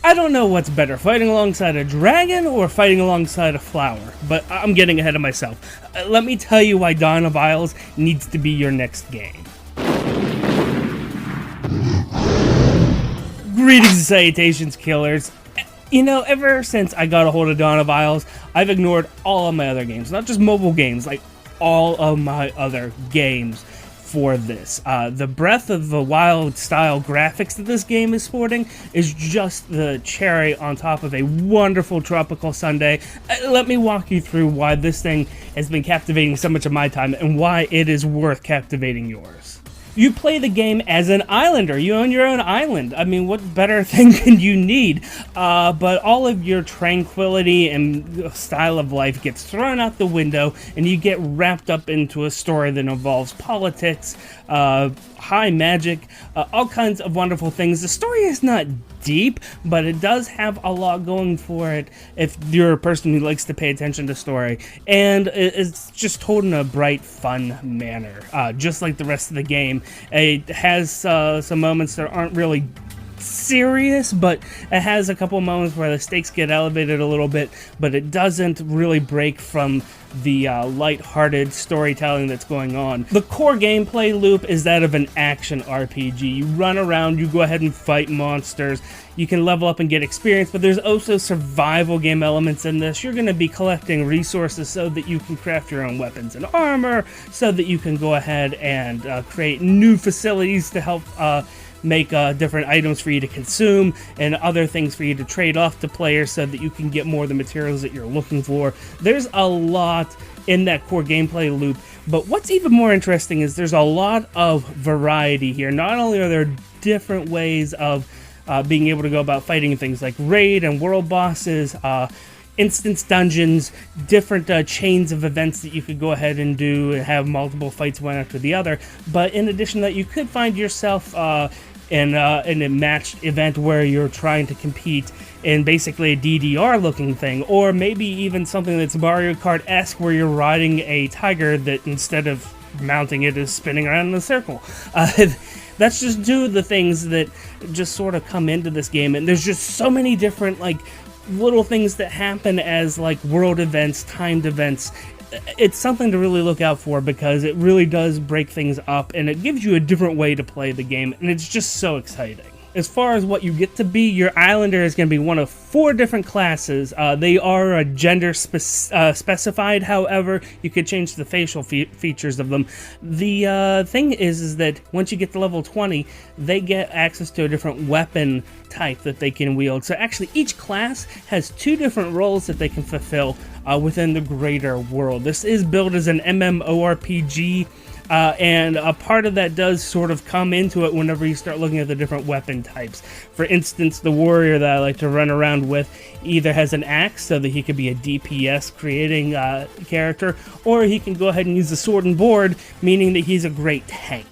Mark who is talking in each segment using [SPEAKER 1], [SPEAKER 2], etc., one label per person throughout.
[SPEAKER 1] I don't know what's better, fighting alongside a dragon or fighting alongside a flower, but I'm getting ahead of myself. Let me tell you why Dawn of Isles needs to be your next game. Greetings and salutations, killers. You know, ever since I got a hold of Dawn of Isles, I've ignored all of my other games, not just mobile games, like all of my other games for this. The Breath of the Wild style graphics that this game is sporting is just the cherry on top of a wonderful tropical Sunday. Let me walk you through why this thing has been captivating so much of my time and why it is worth captivating yours. You play the game as an islander. You own your own island. I mean, what better thing can you need? But all of your tranquility and style of life gets thrown out the window, and you get wrapped up into a story that involves politics, high magic, all kinds of wonderful things. The story is not deep, but it does have a lot going for it if you're a person who likes to pay attention to story, and it's just told in a bright, fun manner, just like the rest of the game. It has some moments that aren't really serious, but it has a couple moments where the stakes get elevated a little bit, but it doesn't really break from the light-hearted storytelling that's going on. The core gameplay loop is that of an action RPG. You run around, you go ahead and fight monsters, you can level up and get experience, but there's also survival game elements in this. You're going to be collecting resources so that you can craft your own weapons and armor, so that you can go ahead and create new facilities to help make different items for you to consume and other things for you to trade off to players so that you can get more of the materials that you're looking for. There's a lot in that core gameplay loop, but what's even more interesting is there's a lot of variety here. Not only are there different ways of being able to go about fighting things like raid and world bosses, instance dungeons, different chains of events that you could go ahead and do and have multiple fights one after the other, but in addition to that, you could find yourself in a matched event where you're trying to compete in basically a DDR looking thing, or maybe even something that's Mario Kart-esque where you're riding a tiger that instead of mounting it is spinning around in a circle. That's just two of the things that just sort of come into this game, and there's just so many different like little things that happen as like world events, timed events. It's something to really look out for because it really does break things up and it gives you a different way to play the game, and it's just so exciting. As far as what you get to be, your islander is going to be one of 4 different classes. They are gender specified, however, you could change the facial features of them. The thing is that once you get to level 20, they get access to a different weapon type that they can wield. So actually each class has 2 different roles that they can fulfill within the greater world. This is billed as an MMORPG. And a part of that does sort of come into it whenever you start looking at the different weapon types. For instance, the warrior that I like to run around with either has an axe so that he could be a DPS creating character, or he can go ahead and use the sword and board, meaning that he's a great tank.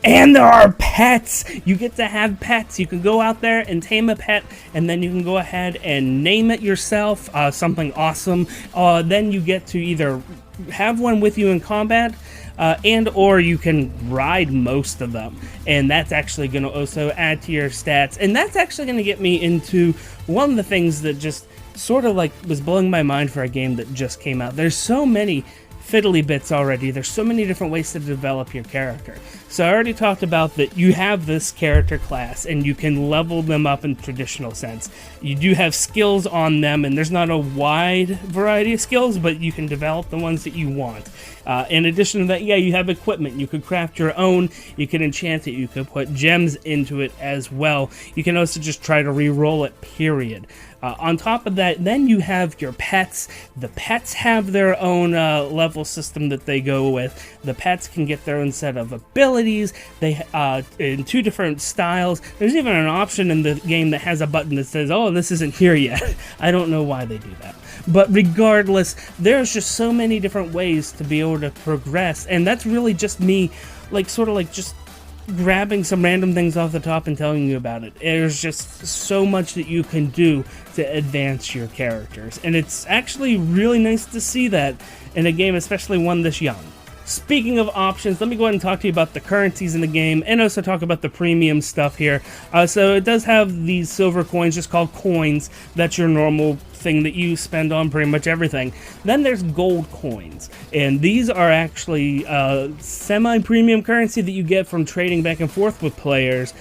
[SPEAKER 1] And there are pets! You get to have pets. You can go out there and tame a pet, and then you can go ahead and name it yourself, something awesome. Then you get to either have one with you in combat, and or you can ride most of them, and that's actually going to also add to your stats. And that's actually going to get me into one of the things that just sort of like was blowing my mind for a game that just came out. There's so many fiddly bits already. There's so many different ways to develop your character. So I already talked about that you have this character class and you can level them up in traditional sense. You do have skills on them, and there's not a wide variety of skills, but you can develop the ones that you want. In addition to that, yeah, you have equipment. You could craft your own, you can enchant it, you could put gems into it as well. You can also just try to re-roll it, period. On top of that, then you have your pets. The pets have their own level system that they go with. The pets can get their own set of abilities. They in 2 different styles. There's even an option in the game that has a button that says, oh, this isn't here yet. I don't know why they do that. But regardless, there's just so many different ways to be able to progress, and that's really just me, like, sort of like just grabbing some random things off the top and telling you about it. There's just so much that you can do to advance your characters, and it's actually really nice to see that in a game, especially one this young. Speaking of options, let me go ahead and talk to you about the currencies in the game and also talk about the premium stuff here. So it does have these silver coins, just called coins. That's your normal thing that you spend on pretty much everything. Then there's gold coins, and these are actually semi-premium currency that you get from trading back and forth with players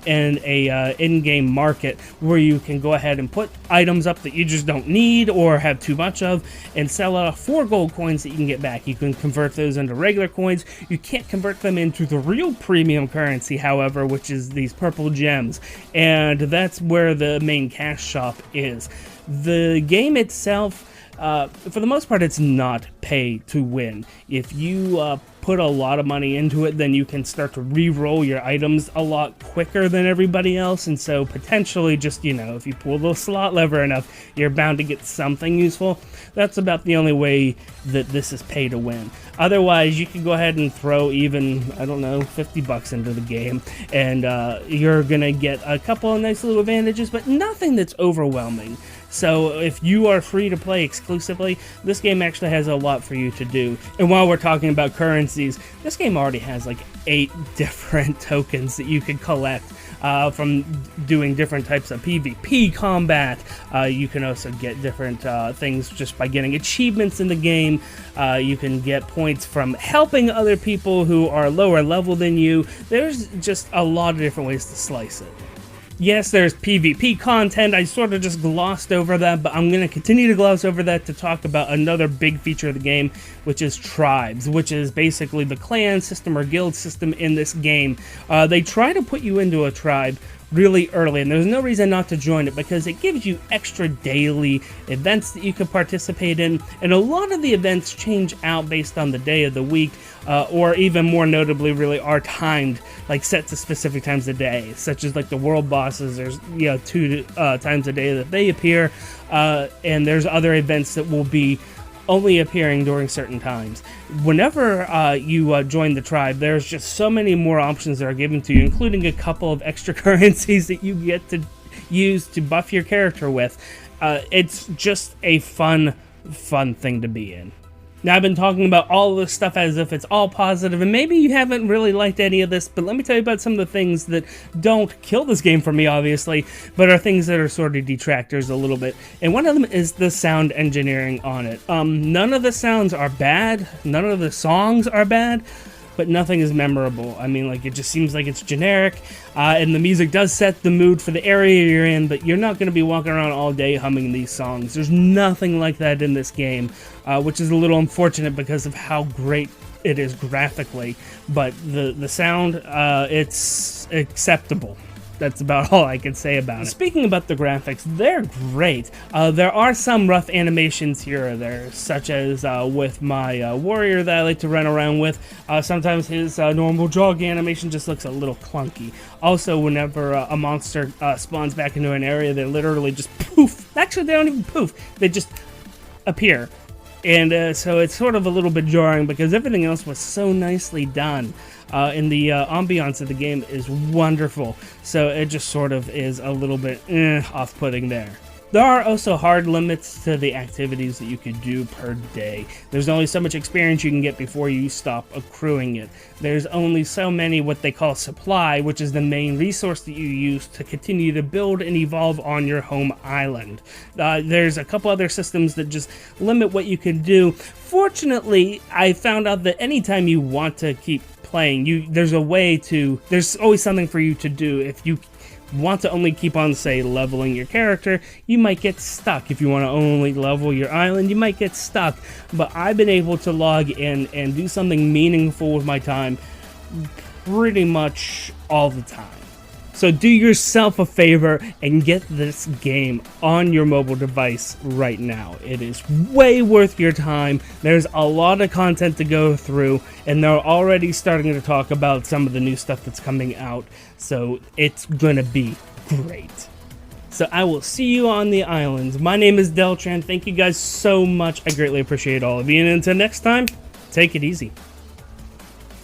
[SPEAKER 1] in a in-game market, where you can go ahead and put items up that you just don't need or have too much of and sell out 4 gold coins that you can get back. You can convert those into regular coins. You can't convert them into the real premium currency, however, which is these purple gems, and that's where the main cash shop is. The game itself, for the most part, it's not pay to win. If you put a lot of money into it, then you can start to re-roll your items a lot quicker than everybody else, and so potentially just, if you pull the slot lever enough, you're bound to get something useful. That's about the only way that this is pay to win. Otherwise, you can go ahead and throw even, I don't know, 50 bucks into the game, and you're gonna get a couple of nice little advantages, but nothing that's overwhelming. So if you are free to play exclusively, this game actually has a lot for you to do. And while we're talking about currencies, this game already has like 8 different tokens that you can collect from doing different types of PvP combat. You can also get different things just by getting achievements in the game. You can get points from helping other people who are lower level than you. There's just a lot of different ways to slice it. Yes, there's PvP content. I sort of just glossed over that, but I'm going to continue to gloss over that to talk about another big feature of the game, which is tribes, which is basically the clan system or guild system in this game. They try to put you into a tribe really early, and there's no reason not to join it because it gives you extra daily events that you can participate in, and a lot of the events change out based on the day of the week, or even more notably really are timed, like set to specific times of day, such as like the world bosses. There's 2 times a day that they appear, and there's other events that will be only appearing during certain times. Whenever you join the tribe, there's just so many more options that are given to you, including a couple of extra currencies that you get to use to buff your character with. It's just a fun thing to be in. Now, I've been talking about all this stuff as if it's all positive, and maybe you haven't really liked any of this, but let me tell you about some of the things that don't kill this game for me, obviously, but are things that are sort of detractors a little bit. And one of them is the sound engineering on it. None of the sounds are bad, none of the songs are bad, but nothing is memorable. I mean, like, it just seems like it's generic, and the music does set the mood for the area you're in, but you're not going to be walking around all day humming these songs. There's nothing like that in this game, which is a little unfortunate because of how great it is graphically, but the sound, it's acceptable. That's about all I can say about it. Speaking about the graphics, they're great. There are some rough animations here or there, such as with my warrior that I like to run around with. Sometimes his normal jog animation just looks a little clunky. Also, whenever a monster spawns back into an area, they literally just poof. Actually, they don't even poof. They just appear. And so it's sort of a little bit jarring because everything else was so nicely done. And the ambiance of the game is wonderful, so it just sort of is a little bit off-putting there. There are also hard limits to the activities that you could do per day. There's only so much experience you can get before you stop accruing it. There's only so many what they call supply, which is the main resource that you use to continue to build and evolve on your home island. There's a couple other systems that just limit what you can do. Fortunately, I found out that anytime you want to keep playing, there's always something for you to do. If you want to only keep on, say, leveling your character, you might get stuck. If you want to only level your island, you might get stuck. But I've been able to log in and do something meaningful with my time pretty much all the time. So do yourself a favor and get this game on your mobile device right now. It is way worth your time. There's a lot of content to go through, and they're already starting to talk about some of the new stuff that's coming out. So it's gonna be great. So I will see you on the islands. My name is Deltran. Thank you guys so much. I greatly appreciate all of you. And until next time, take it easy.